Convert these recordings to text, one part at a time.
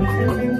Thank you.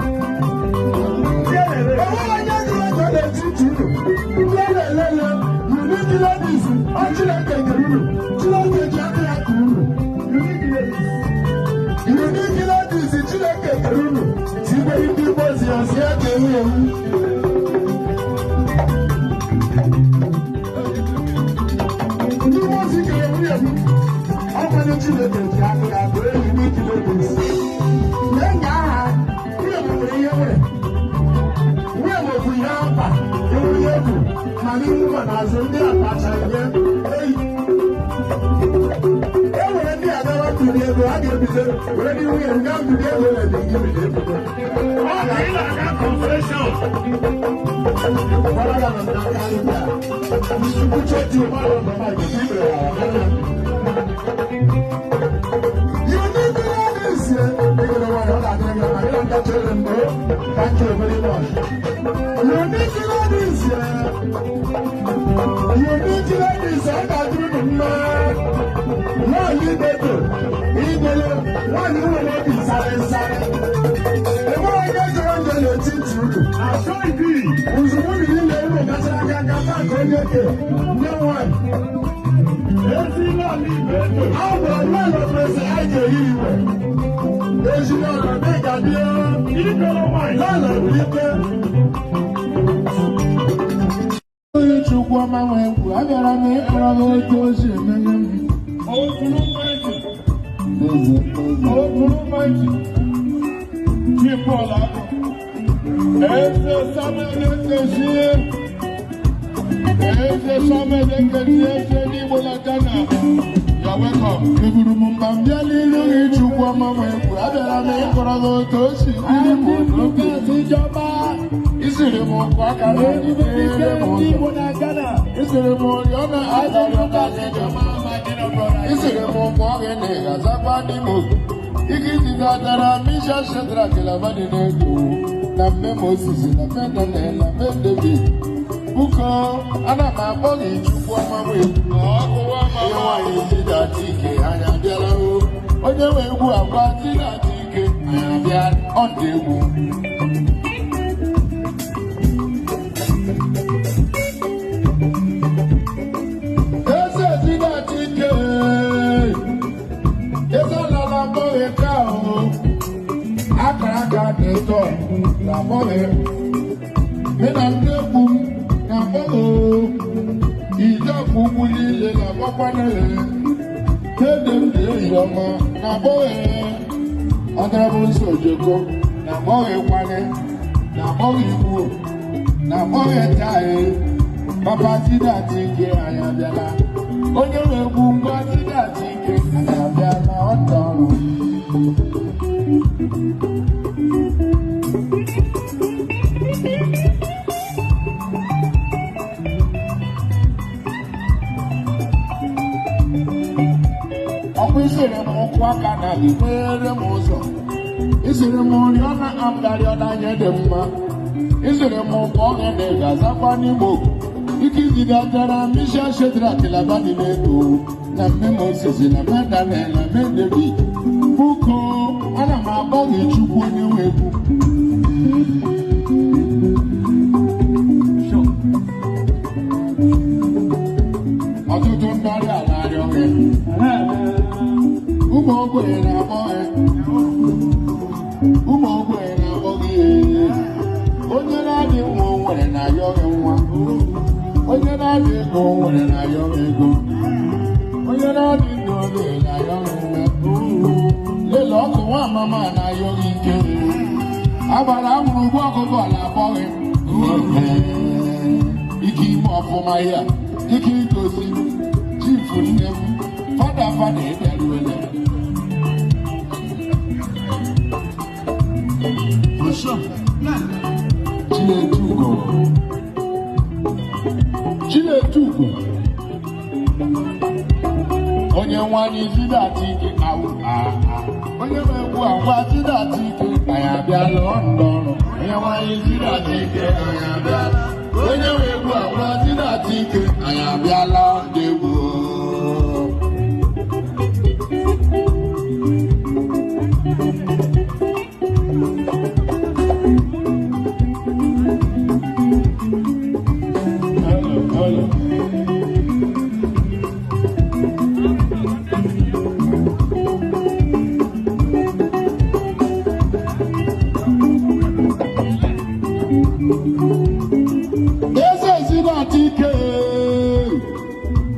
Eze Zinatike,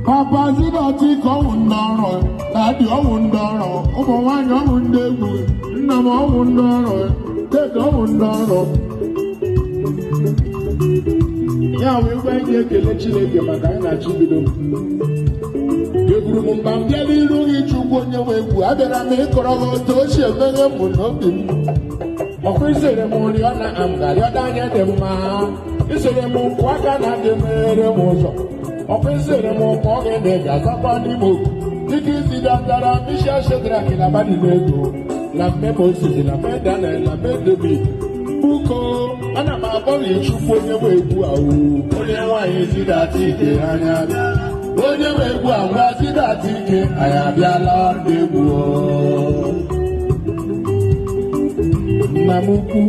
Papa Zinatike ọwụ ndị ọrụ, Dadi ọwụ ndị ọrụ, ụmụ nwaanyị ọwụ ndị egwu, nna m ọwụ ndị ọrụ, dede ọwụ ndị ọrụ. Ya wee gwa anyị ekele Chineke maka anyị na-achị bido. Eburu m mba m bịa n'iru gị Chukwu onye nwe egwu, abịara m ịkọrọ gị otu o si emeghe mụ n'obi m. Ọkwa isere m oriọna amgarịọda anya dị mma, isere m nkwụ aka na dị mere m ụzọ. Ọkwa isere m ụmụ oge na ị ga-azakwa n'ime okwu dịka isi datara Misha Shedrak na Abednego na mmemme osisi na Daniel na David. Buko ana m akpọ gị Chukwu onye nwe egwu ahụ, onye nwaanyị Zinatike anya bịa, onye nwe egwu agwa Zinatike anyị abịala ndị egwu nna m ukwu.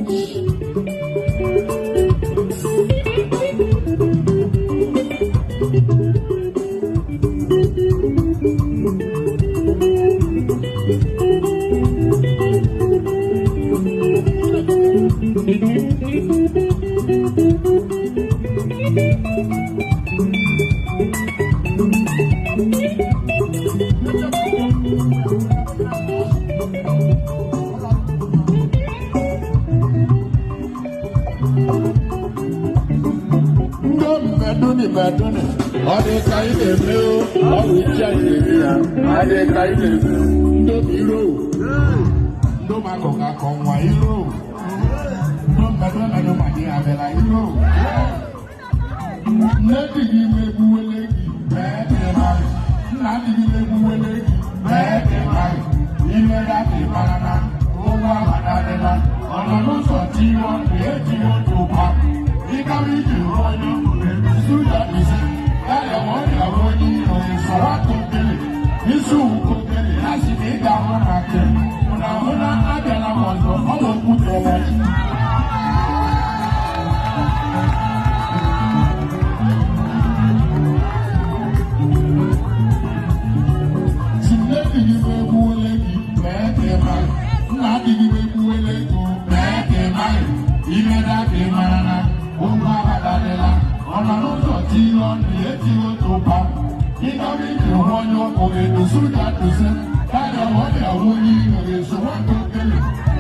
Meduni, all the kind of blue, all the Chinese, all the kind of blue, no hero, no Macoca, come hero, no Madonna, no Magia, hero. Nothing you may do a leg, bad and high, nothing you may do a leg, bad and high, in the Latin Banana, over Madonna, on a loose of T1, the 81 to pop, he can be the royal.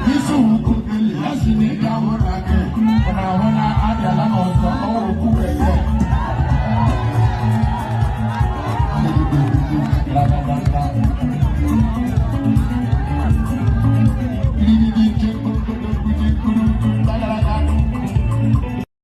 This